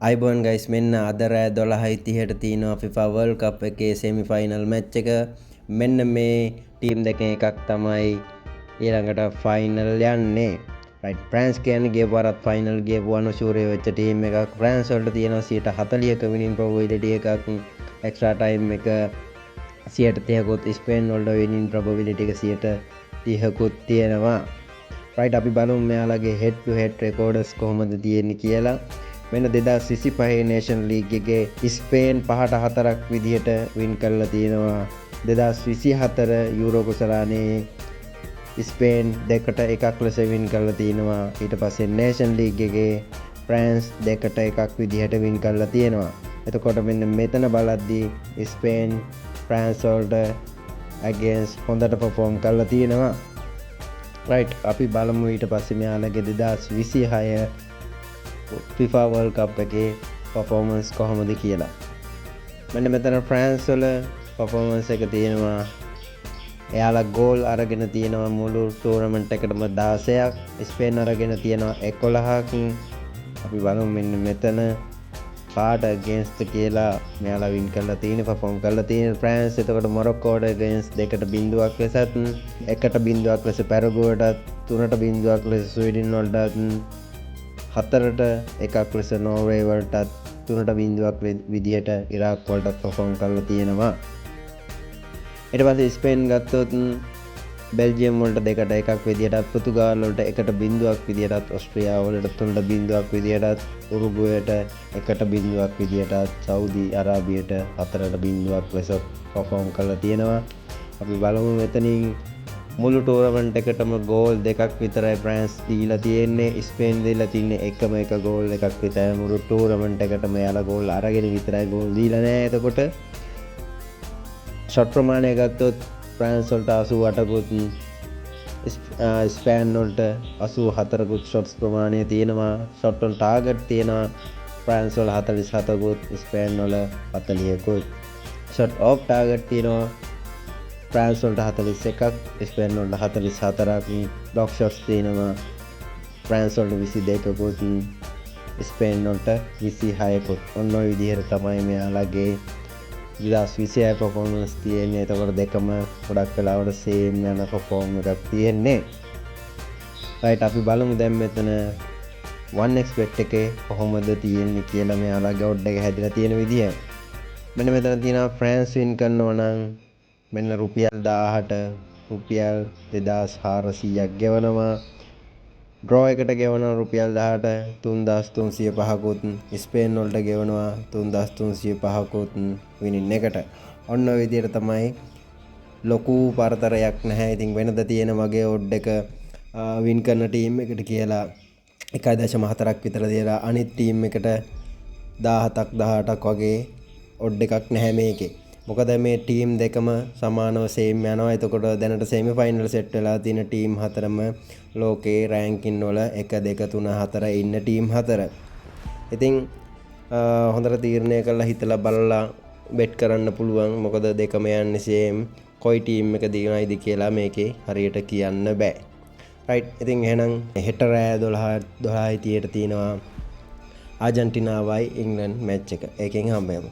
අයිබෝන් ගයිස් මෙන්න අද රෑ 12:30ට තියෙනවා FIFA World Cup එකේ semi final match එක. මෙන්න මේ ටීම් දෙකෙන් එකක් තමයි ඊළඟට final යන්නේ. right France කියන්නේ ගිය පාරත් final ගියපු අනුශූරය වෙච්ච ටීම් එකක්. France වලට තියෙනවා 40%ක winning probability එකක්. extra time එක 30%කුත් ස්පේන් වලට winning probability එක 30%කුත් තියෙනවා. right අපි බලමු මෙයාලගේ head to head records කොහොමද තියෙන්නේ කියලා. මෙන්න 2025 නේෂන් ලීග් එකේ ස්පේන් 5-4ක් විදිහට වින් කරලා තියෙනවා. 2024 යුරෝ කුසලානේ ස්පේන් 2-1ක් ලෙස වින් කරලා තියෙනවා. ඊට පස්සේ නේෂන් ලීග් එකේ ෆ්‍රාන්ස් 2-1ක් විදිහට වින් කරලා තියෙනවා. එතකොට මෙන්න මෙතන බලද්දී ස්පේන් ෆ්‍රාන්ස් වලට against හොඳට perform කරලා තියෙනවා. right අපි බලමු ඊට පස්සේ මෙයාලගේ 2026 FIFA World Cup එකේ performance කොහොමද කියලා. මෙන්න මෙතන France වල performance එක තියෙනවා. එයාලා goal අරගෙන තියෙනවා මුළු tournament එකටම 16ක්. ස්පේන් අරගෙන තියෙනවා 11ක්. අපි බලමු මෙන්න මෙතන කාට against කියලා මෙයාලා win කරලා තියෙන perform කරලා තියෙන France. එතකොට මොරොක්කෝට against 2-0ක් ලෙසත් 1-0ක් ලෙස පැරගුවටත් 3-0ක් ලෙස ස්වීඩන් වලටත් 4-1ක් ලෙස නෝර්වේ වලටත් 3-0ක් විදිහට ඉරාක් වලටත් perform කරලා තියෙනවා. ඊට පස්සේ ස්පේන් ගත්තොත් බෙල්ජියම් වලට 2-1ක් විදිහටත් පෘතුගාල් වලට 1-0ක් විදිහටත් ඕස්ට්‍රියාව වලට 3-0ක් විදිහටත් උරුගුවේට 1-0ක් විදිහටත් සෞදි අරාබියට 4-0ක් ලෙස perform කරලා තියෙනවා. අපි බලමු මෙතනින් මුළු ටෝර්නමන්ට් එකටම ගෝල් දෙකක් විතරයි France දීලා තියෙන්නේ. ස්පේන් දීලා තින්නේ එකම එක ගෝල් එකක් විතරයි. මුළු ටෝර්නමන්ට් එකටම යාලා ගෝල් අරගෙන විතරයි ගෝල් දීලා නැහැ. එතකොට ෂොට් ප්‍රමාණය ගත්තොත් France වලට 88කුත් ස්පේන් වලට 84කුත් ෂොට්ස් ප්‍රමාණය තියෙනවා. ෂොට් ඔන් ටාගට් තියෙනවා France වල 47කුත් ස්පේන් වල 40කුත්. ෂොට් ඔෆ් ටාගට් තියෙනවා France වලට 41ක් ස්පේන් වලට 44ක්. බ්ලොක් ෂොට්ස් තියෙනවා France වලට 22කුත් ස්පේන් වලට 26කුත්. ඔන්න ඔය විදිහට තමයි මෙයාලගේ 2026 performance තියෙන්නේ. එතකොට දෙකම ගොඩක් වෙලාවට same යන perform එකක් තියෙන්නේ. right අපි බලමු දැන් මෙතන 1xbet එකේ කොහොමද තියෙන්නේ කියලා මෙයාලගේ odd එක හැදිලා තියෙන විදිය. මෙන්න මෙතන තියෙනවා France win කරනවා නම් මෙන්න රුපියල් 1000ට රුපියල් 2400ක් ගෙවනවා. draw එකට ගෙවනවා රුපියල් 10ට 3305කුත්. ස්පේන් වලට ගෙවනවා 3305කුත් විනින් එකට. ඔන්න ඔය විදිහට තමයි ලොකු පරතරයක් නැහැ. ඉතින් වෙනද තියෙන වගේ ඔඩ් එක වින් කරන ටීම් එකට කියලා 1.4ක් විතර දීලා අනිත් ටීම් එකට 17ක් 18ක් වගේ ඔඩ් එකක් නැහැ මේකේ. මොකද මේ ටීම් දෙකම සමානව සේම් යනවා. එතකොට දැනට සෙමි ෆයිනල් සෙට් වෙලා තියෙන ටීම් හතරම ලෝකේ රෑන්කින් වල 1 2 3 4 ඉන්න ටීම් හතර. ඉතින් හොඳට තීරණය කරලා හිතලා බලලා බෙට් කරන්න පුළුවන්. මොකද දෙකම යන්නේ සේම්. කොයි ටීම් එක දිනයිද කියලා මේකේ හරියට කියන්න බෑ. රයිට් ඉතින් එහෙනම් හෙට රෑ 12:30ට තියෙනවා ආජන්ටිනාවයි ඉංග්ලන්ඩ් මැච් එක. ඒකෙන් හම්බෙමු.